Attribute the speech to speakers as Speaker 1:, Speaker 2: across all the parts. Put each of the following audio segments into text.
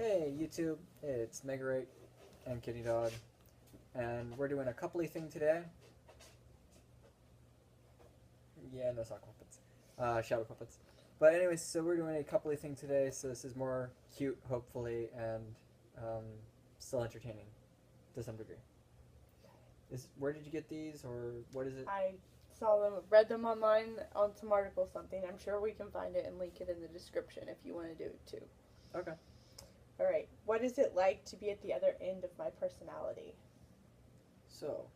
Speaker 1: Hey YouTube, it's Megawrite-Kidneydog, and we're doing a coupley thing today. Yeah, no sock puppets. Shadow puppets. But anyways, so we're doing a coupley thing today, so this is more cute, hopefully, and still entertaining to some degree. Where did you get these, or what is it?
Speaker 2: I saw them, read them online on some article something. I'm sure we can find it and link it in the description if you want to do it too.
Speaker 1: Okay.
Speaker 2: Alright, what is it like to be at the other end of my personality?
Speaker 1: So,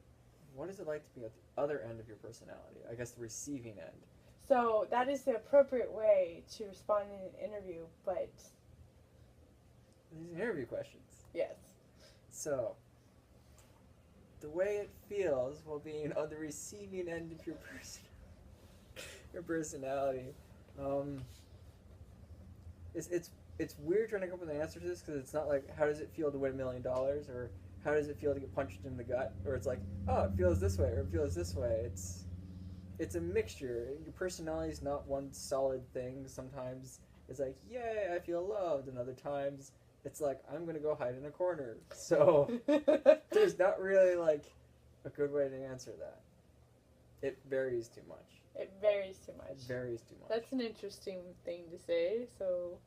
Speaker 1: what is it like to be at the other end of your personality? I guess the receiving end.
Speaker 2: So, that is the appropriate way to respond in an interview, but...
Speaker 1: These are interview questions.
Speaker 2: Yes.
Speaker 1: So, the way it feels while being on the receiving end of your personality, it's weird trying to come up with an answer to this because it's not like how does it feel to win $1 million or how does it feel to get punched in the gut, or it's like, oh, it feels this way or it feels this way. It's a mixture. Your personality is not one solid thing. Sometimes it's like, yay, I feel loved, and other times it's like, I'm gonna go hide in a corner. So there's not really like a good way to answer that. It varies too much.
Speaker 2: It varies too much.
Speaker 1: It varies too much.
Speaker 2: That's an interesting thing to say, so...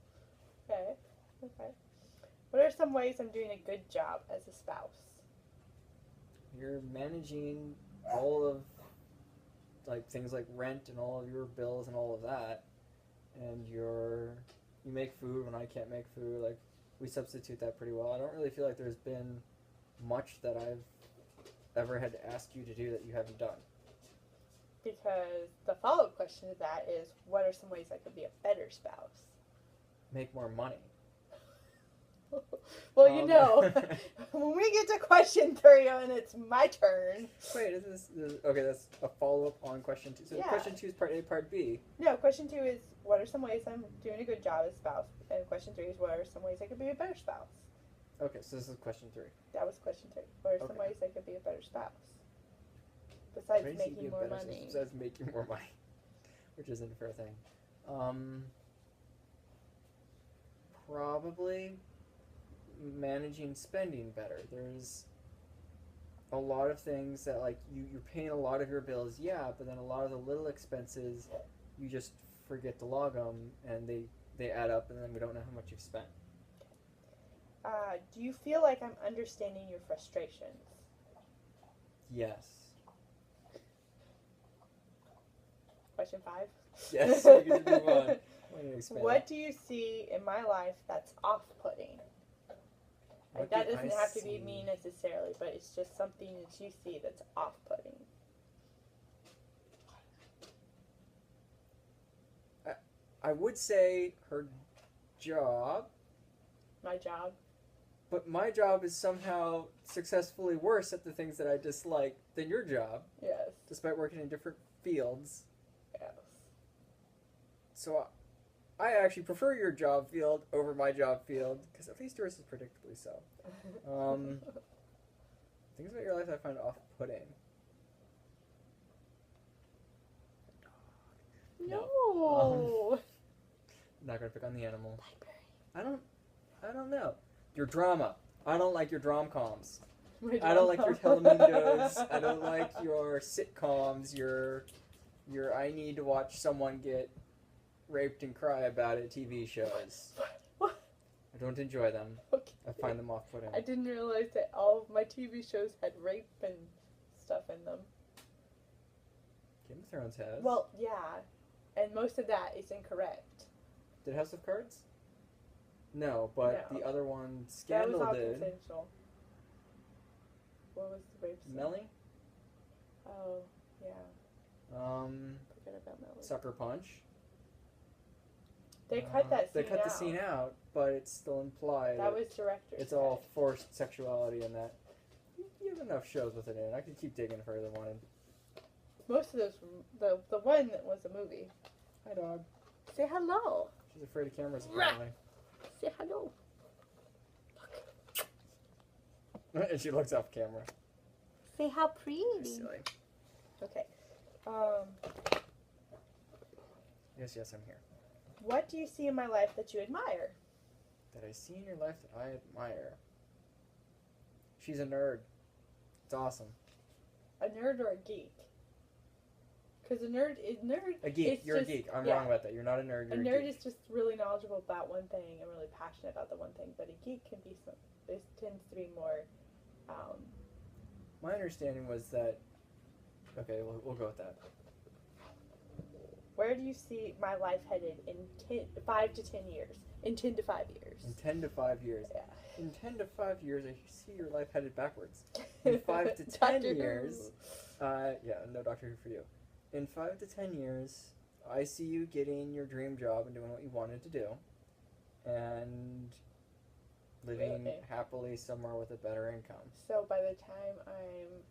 Speaker 2: Okay. What are some ways I'm doing a good job as a spouse?
Speaker 1: You're managing all of like things like rent and all of your bills and all of that, and you make food when I can't make food. Like, we substitute that pretty well. I don't really feel like there's been much that I've ever had to ask you to do that you haven't done.
Speaker 2: Because the follow-up question to that is, what are some ways I could be a better spouse?
Speaker 1: Make more money.
Speaker 2: Well, you know, when we get to question 3 and it's my turn.
Speaker 1: Wait, okay, that's a follow-up on question 2. So
Speaker 2: yeah.
Speaker 1: Question 2 is part A, part B.
Speaker 2: No, question 2 is, what are some ways I'm doing a good job as a spouse? And question 3 is, what are some ways I could be a better spouse?
Speaker 1: Okay, so this is question 3.
Speaker 2: That was question 3. What are some ways I could be a better spouse? Besides making more money.
Speaker 1: Besides making more money, which isn't a fair thing. Probably managing spending better. There's a lot of things that, like, you're paying a lot of your bills, yeah, but then a lot of the little expenses you just forget to log them, and they add up, and then we don't know how much you've spent.
Speaker 2: Do you feel like I'm understanding your frustrations?
Speaker 1: Yes.
Speaker 2: Question 5?
Speaker 1: Yes, we can move on.
Speaker 2: What do you see in my life that's off-putting? Like, that doesn't have to be me necessarily, but it's just something that you see that's off-putting.
Speaker 1: I would say her job.
Speaker 2: My job?
Speaker 1: But my job is somehow successfully worse at the things that I dislike than your job.
Speaker 2: Yes.
Speaker 1: Despite working in different fields.
Speaker 2: Yes.
Speaker 1: So I actually prefer your job field over my job field, because at least yours is predictably so. Things about your life I find off-putting.
Speaker 2: No.
Speaker 1: I'm not gonna pick on the animal. I don't know. Your drama. I don't like your drom-coms. I don't like your telemundos. I don't like your sitcoms. Your I need to watch someone get raped and cry about it TV shows.
Speaker 2: What?
Speaker 1: I don't enjoy them.
Speaker 2: Okay.
Speaker 1: I find them off-putting.
Speaker 2: I didn't realize that all of my TV shows had rape and stuff in them.
Speaker 1: Game of Thrones has.
Speaker 2: Well, yeah. And most of that is incorrect.
Speaker 1: Did House of Cards? No, but
Speaker 2: No.
Speaker 1: the other one, Scandal,
Speaker 2: that was all
Speaker 1: did.
Speaker 2: consensual. What was the rape scene?
Speaker 1: Melly?
Speaker 2: Oh, yeah. Forget about Melly.
Speaker 1: Sucker Punch.
Speaker 2: They cut that scene out.
Speaker 1: They cut the scene out, but it's still implied.
Speaker 2: That was director's
Speaker 1: It's all forced sexuality in that. You have enough shows with it in. I could keep digging if I really wanted.
Speaker 2: Most of those, the one that was a movie.
Speaker 1: Hi, dog.
Speaker 2: Say hello.
Speaker 1: She's afraid of cameras, apparently.
Speaker 2: Say hello.
Speaker 1: And she looks off camera.
Speaker 2: Say how pretty.
Speaker 1: Silly.
Speaker 2: Okay.
Speaker 1: Yes, I'm here.
Speaker 2: What do you see in my life that you admire?
Speaker 1: that I see in your life that I admire. She's a nerd. It's awesome.
Speaker 2: A nerd or a geek? Because a nerd.
Speaker 1: A geek. You're just, a geek. I'm wrong about that. You're not a nerd. You're a
Speaker 2: nerd
Speaker 1: geek.
Speaker 2: Is just really knowledgeable about one thing and really passionate about the one thing. But a geek can be it tends to be more.
Speaker 1: My understanding was that. Okay, we'll go with that.
Speaker 2: Where do you see my life headed in 5 to 10 years? In 10 to 5 years.
Speaker 1: In 10 to 5 years.
Speaker 2: Yeah.
Speaker 1: In 10 to 5 years, I see your life headed backwards. In 5 to 10 years, no Doctor Who for you. In 5 to 10 years, I see you getting your dream job and doing what you wanted to do, and living happily somewhere with a better income.
Speaker 2: So by the time I'm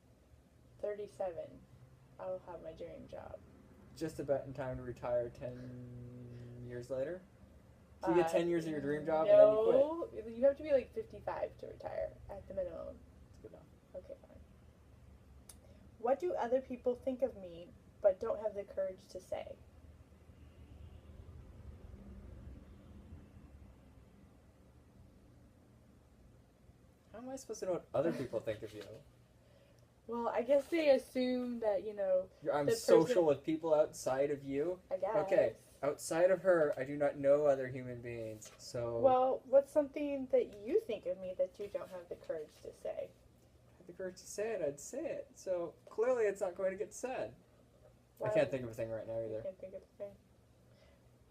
Speaker 2: 37, I'll have my dream job.
Speaker 1: Just about in time to retire 10 years later? So you get 10 years of your dream job and then you quit?
Speaker 2: No, you have to be like 55 to retire at the minimum.
Speaker 1: That's good enough.
Speaker 2: Okay, fine. What do other people think of me but don't have the courage to say?
Speaker 1: How am I supposed to know what other people think of you?
Speaker 2: Well, I guess they assume that,
Speaker 1: I'm social with people outside of you?
Speaker 2: I guess.
Speaker 1: Okay, outside of her, I do not know other human beings, so...
Speaker 2: Well, what's something that you think of me that you don't have the courage to say?
Speaker 1: If I had the courage to say it, I'd say it. So, clearly it's not going to get said. Well, I can't think of a thing right now either.
Speaker 2: I can't think of a thing.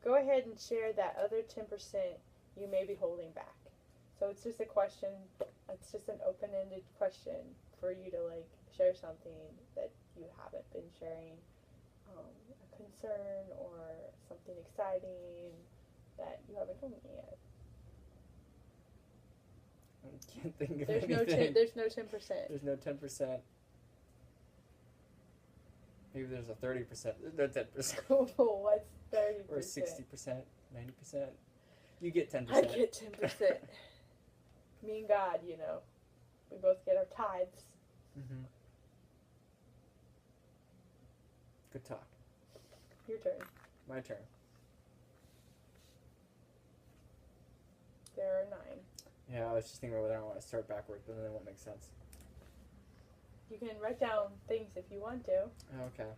Speaker 2: Go ahead and share that other 10% you may be holding back. So it's just a question, it's just an open-ended question for you to, share something that you haven't been sharing, a concern or something exciting that you haven't told me yet.
Speaker 1: I can't think of anything.
Speaker 2: There's no 10%.
Speaker 1: There's no 10%. Maybe there's a 30%. There's no 10%.
Speaker 2: What's 30%?
Speaker 1: Or 60%, 90%. You get 10%.
Speaker 2: I get 10%. Me and God, we both get our tithes.
Speaker 1: Mm-hmm. Good talk.
Speaker 2: Your turn.
Speaker 1: My turn.
Speaker 2: There are 9.
Speaker 1: Yeah, I was just thinking about whether I want to start backwards, but then it won't make sense.
Speaker 2: You can write down things if you want to.
Speaker 1: Okay.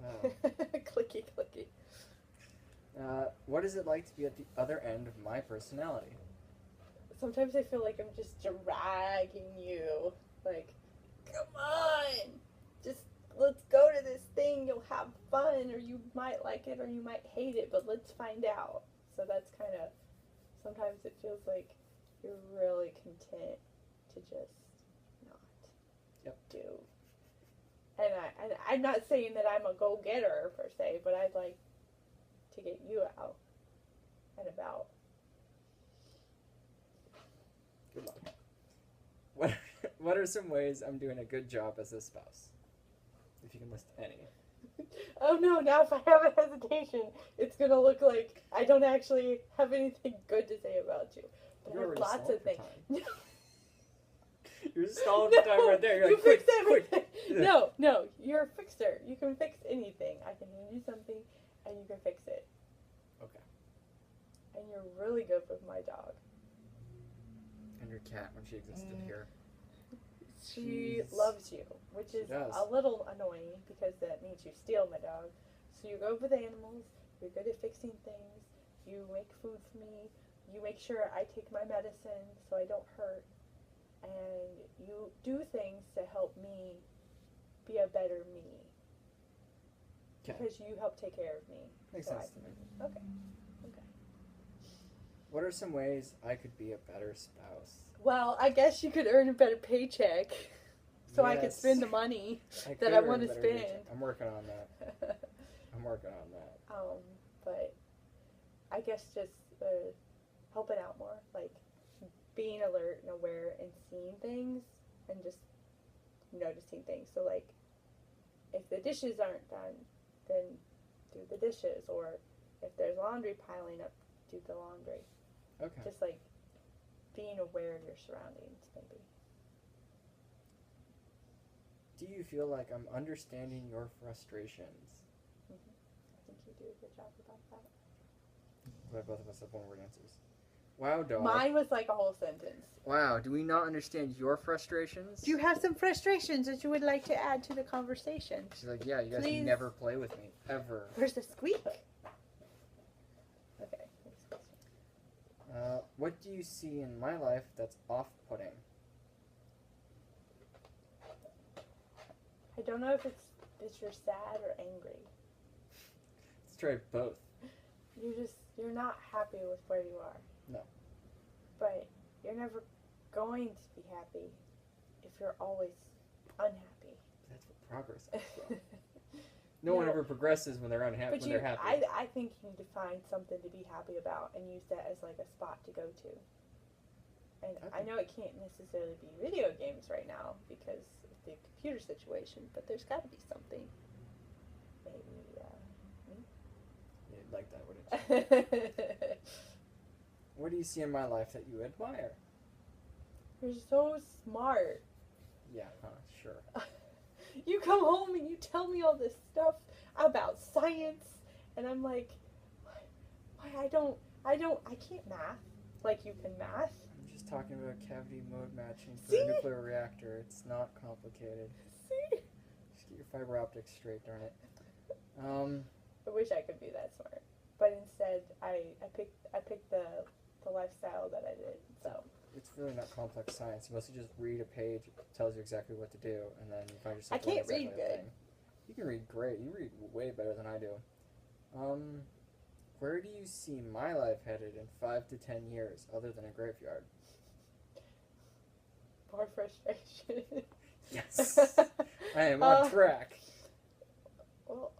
Speaker 1: Oh.
Speaker 2: Clicky, clicky.
Speaker 1: What is it like to be at the other end of my personality?
Speaker 2: Sometimes I feel like I'm just dragging you. Come on! Just let's go to this thing. You'll have fun, or you might like it, or you might hate it, but let's find out. So that's kind of, sometimes it feels like you're really content to just not do. And I'm not saying that I'm a go-getter, per se, but I'd like to get you out and about.
Speaker 1: Good luck. What are some ways I'm doing a good job as a spouse? If you can list any.
Speaker 2: Oh no, now if I have a hesitation, it's going to look like I don't actually have anything good to say about you. But I have lots of things.
Speaker 1: You're stalling for time right there. You're like,
Speaker 2: quick, quick. No, you're a fixer. You can fix anything. I can hand you something and you can fix it.
Speaker 1: Okay.
Speaker 2: And you're really good with my dog.
Speaker 1: And your cat when she existed here.
Speaker 2: She loves you, which is a little annoying because that means you steal my dog. So you go with animals, you're good at fixing things, you make food for me, you make sure I take my medicine so I don't hurt, and you do things to help me be a better me.
Speaker 1: Okay.
Speaker 2: Because you help take care of me.
Speaker 1: Makes sense to me.
Speaker 2: Okay.
Speaker 1: What are some ways I could be a better spouse?
Speaker 2: Well, I guess you could earn a better paycheck so I could spend the money that I want to spend. Paycheck.
Speaker 1: I'm working on that.
Speaker 2: But I guess just helping out more, being alert and aware and seeing things and just noticing things. So, if the dishes aren't done, then do the dishes. Or if there's laundry piling up, do the laundry.
Speaker 1: Okay.
Speaker 2: Just, being aware of your surroundings, maybe.
Speaker 1: Do you feel like I'm understanding your frustrations?
Speaker 2: Mm-hmm. I think you do a good job about that.
Speaker 1: But both of us have one-word answers. Wow, dog.
Speaker 2: Mine was like a whole sentence.
Speaker 1: Wow, do we not understand your frustrations?
Speaker 2: Do you have some frustrations that you would like to add to the conversation?
Speaker 1: She's like, yeah, you guys
Speaker 2: Please.
Speaker 1: never play with me. Ever.
Speaker 2: Where's the squeak? Okay.
Speaker 1: What do you see in my life that's off-putting?
Speaker 2: I don't know if it's you're sad or angry.
Speaker 1: Let's try both.
Speaker 2: You're not happy with where you are.
Speaker 1: No.
Speaker 2: But you're never going to be happy if you're always unhappy.
Speaker 1: That's what progress is. No one ever progresses when they're unhappy.
Speaker 2: But
Speaker 1: when they're happy.
Speaker 2: I think you need to find something to be happy about and use that as like a spot to go to. And I know it can't necessarily be video games right now because of the computer situation, but there's got to be something. Maybe,
Speaker 1: You'd like that, wouldn't you? What do you see in my life that you admire?
Speaker 2: You're so smart.
Speaker 1: Yeah, sure.
Speaker 2: You come home and you tell me all this stuff about science, and I'm like, why I can't math like you can math.
Speaker 1: I'm just talking about cavity mode matching for
Speaker 2: See?
Speaker 1: a nuclear reactor. It's not complicated.
Speaker 2: See?
Speaker 1: Just get your fiber optics straight, darn it.
Speaker 2: I wish I could be that smart, but instead I picked the lifestyle that I did. So
Speaker 1: it's really not complex science. You mostly just read a page, it tells you exactly what to do, and then you find yourself.
Speaker 2: I can't
Speaker 1: doing
Speaker 2: read
Speaker 1: exactly the
Speaker 2: good.
Speaker 1: thing. You can read great. You read way better than I do. Where do you see my life headed in 5 to 10 years, other than a graveyard?
Speaker 2: More frustration.
Speaker 1: Yes, I am on track.
Speaker 2: Well,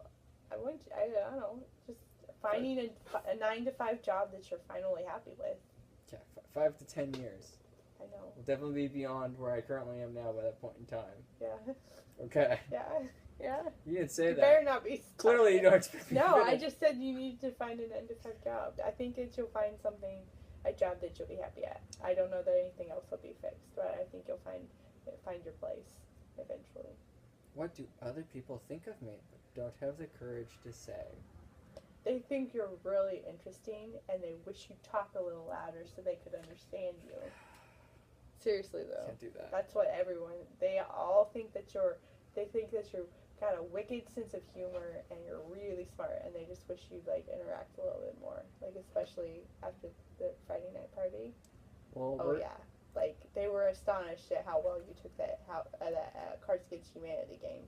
Speaker 2: I don't know, just finding a 9-to-5 job that you're finally happy with.
Speaker 1: Yeah, 5 to 10 years.
Speaker 2: I know.
Speaker 1: We'll definitely be beyond where I currently am now by that point in time.
Speaker 2: Yeah.
Speaker 1: Okay.
Speaker 2: Yeah.
Speaker 1: You didn't say
Speaker 2: You
Speaker 1: that.
Speaker 2: better not be stuck.
Speaker 1: Clearly, you don't expect me to
Speaker 2: No, I
Speaker 1: finish.
Speaker 2: just said you need to find a 9-to-5 job. I think that you'll find a job that you'll be happy at. I don't know that anything else will be fixed, but I think you'll find your place eventually.
Speaker 1: What do other people think of me but don't have the courage to say?
Speaker 2: They think you're really interesting, and they wish you'd talk a little louder so they could understand you. Seriously, though.
Speaker 1: Can't do that.
Speaker 2: That's what they all think that they think that you're got a wicked sense of humor and you're really smart, and they just wish you'd like interact a little bit more, like especially after the Friday night party.
Speaker 1: Well,
Speaker 2: Oh yeah, like they were astonished at how well you took that Cards Against Humanity game.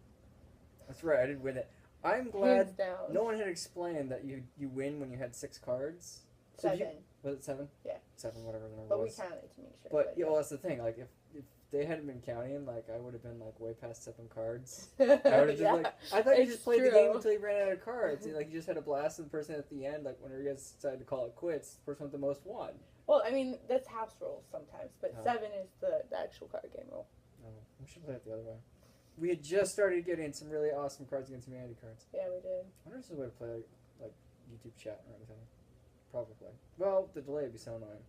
Speaker 1: That's right. I did win it. I'm
Speaker 2: Hands
Speaker 1: glad
Speaker 2: down.
Speaker 1: no one had explained that you win when you had 6 cards. So
Speaker 2: 7,
Speaker 1: was it 7?
Speaker 2: Yeah.
Speaker 1: 7, whatever the number
Speaker 2: but we
Speaker 1: was.
Speaker 2: counted to make sure.
Speaker 1: But yeah, well, that's the thing. Like if they hadn't been counting, like I would have been like way past 7 cards. I would have just
Speaker 2: Yeah,
Speaker 1: like I thought you
Speaker 2: it's
Speaker 1: just played the game
Speaker 2: true.
Speaker 1: until you ran out of cards. And, like you just had a blast with the person at the end. Like whenever you guys decided to call it quits, the person with the most won.
Speaker 2: Well, I mean that's house rules sometimes, but
Speaker 1: Oh.
Speaker 2: 7 is the actual card game rule.
Speaker 1: Oh, we should play it the other way. We had just started getting some really awesome Cards Against Humanity cards.
Speaker 2: Yeah, we did.
Speaker 1: I wonder if there's a way to play like YouTube chat or anything. Probably. Well, the delay would be so annoying.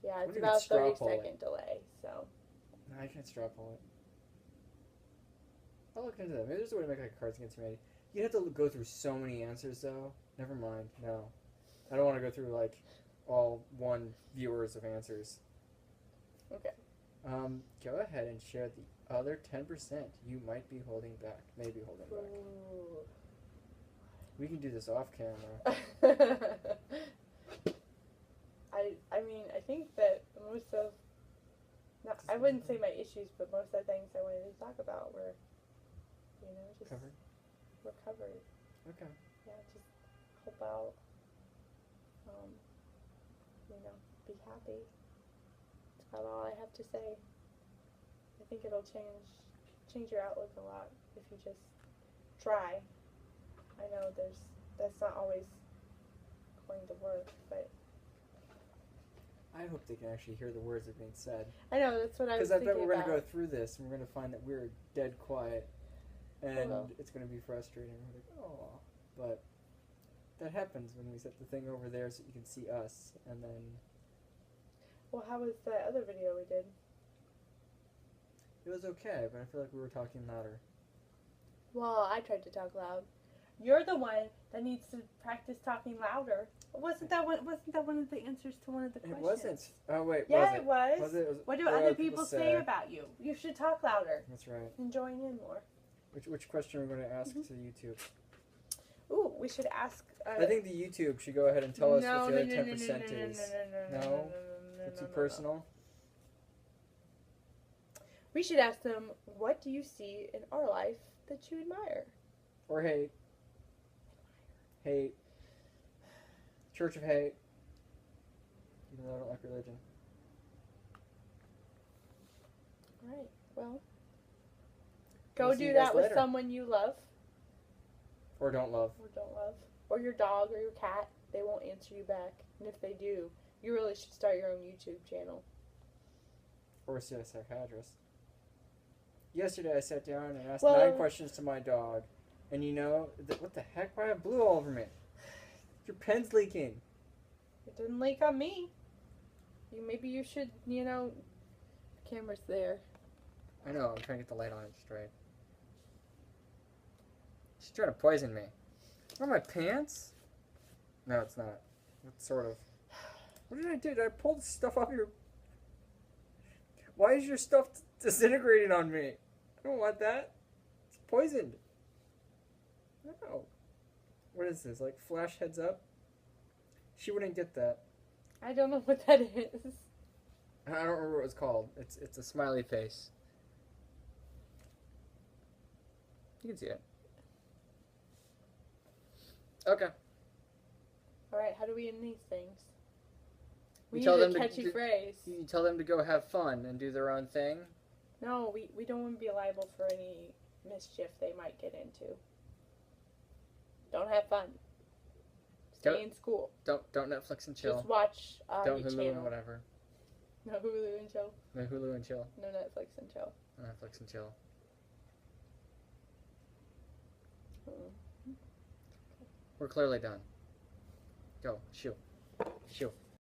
Speaker 2: Yeah,
Speaker 1: What
Speaker 2: it's
Speaker 1: if
Speaker 2: about
Speaker 1: it's straw
Speaker 2: 30-second delay. So
Speaker 1: No, I can't straw poll it. I'll look into that. Maybe there's a way to make like Cards Against Humanity. You'd have to go through so many answers though. Never mind. No. I don't want to go through like all one viewers of answers.
Speaker 2: okay.
Speaker 1: Go ahead and share the other 10% you might be holding back. Maybe holding back.
Speaker 2: Ooh.
Speaker 1: We can do this off camera.
Speaker 2: I mean, I think that most of, I wouldn't say my issues, but most of the things I wanted to talk about were, just
Speaker 1: Covered?
Speaker 2: were covered.
Speaker 1: Okay.
Speaker 2: Yeah, just help out, be happy. That's about all I have to say. I think it'll change your outlook a lot if you just try. I know that's not always going to work, but
Speaker 1: I hope they can actually hear the words that are being said.
Speaker 2: I know that's what I was
Speaker 1: Because I
Speaker 2: thinking
Speaker 1: bet we're going
Speaker 2: about.
Speaker 1: to go through this and we're going to find that we're dead quiet. And
Speaker 2: Well.
Speaker 1: it's going to be frustrating. We're like, oh. But that happens when we set the thing over there so you can see us. And then
Speaker 2: Well, how was the other video we did?
Speaker 1: it was okay, but I feel like we were talking louder.
Speaker 2: Well, I tried to talk loud. You're the one that needs to practice talking louder. Wasn't that one of the answers to one of the questions?
Speaker 1: It wasn't. Oh wait,
Speaker 2: Yeah,
Speaker 1: was
Speaker 2: it was.
Speaker 1: Was it?
Speaker 2: What do other people say about you? You should talk louder
Speaker 1: That's right.
Speaker 2: and join in more.
Speaker 1: Which question are we going to ask to YouTube?
Speaker 2: Ooh, we should ask.
Speaker 1: I think the YouTube should go ahead and tell us what the other 10% is. No? It's too personal?
Speaker 2: We should ask them, what do you see in our life that you admire?
Speaker 1: Or hate. Hate. Church of Hate. Even though I don't like religion.
Speaker 2: Right. Well, go
Speaker 1: We'll see
Speaker 2: do
Speaker 1: you guys
Speaker 2: that with
Speaker 1: later.
Speaker 2: someone you love.
Speaker 1: Or don't love.
Speaker 2: Or don't love. Or your dog or your cat. They won't answer you back. And if they do, you really should start your own YouTube channel.
Speaker 1: Or see a psychiatrist. Yesterday I sat down and asked
Speaker 2: Well-
Speaker 1: 9 questions to my dog. And you know, what the heck? Why I have blue all over me? Your pen's leaking.
Speaker 2: It didn't leak on me. Maybe you should, the camera's there.
Speaker 1: I know, I'm trying to get the light on it straight. She's trying to poison me. Are my pants? No, it's not. It's sort of. What did I do? Did I pull the stuff off your... Why is your stuff disintegrating on me? I don't want that. It's poisoned. No. What is this? Like flash heads up? She wouldn't get that.
Speaker 2: I don't know what that is.
Speaker 1: I don't remember what it was called. It's a smiley face. You can see it. Okay.
Speaker 2: Alright, how do we end these things? We
Speaker 1: You
Speaker 2: need
Speaker 1: tell
Speaker 2: a
Speaker 1: them to-
Speaker 2: catchy phrase.
Speaker 1: You tell them to go have fun and do their own thing.
Speaker 2: No, we don't want to be liable for any mischief they might get into. Don't have fun. Stay
Speaker 1: Don't-
Speaker 2: in school.
Speaker 1: Don't Netflix and chill.
Speaker 2: Just watch
Speaker 1: Don't
Speaker 2: your
Speaker 1: Hulu
Speaker 2: channel.
Speaker 1: and whatever.
Speaker 2: No Hulu and chill.
Speaker 1: No Hulu and chill.
Speaker 2: No Netflix and chill.
Speaker 1: No Netflix and chill.
Speaker 2: Mm-mm.
Speaker 1: We're clearly done. Go. Shoo. Shoo.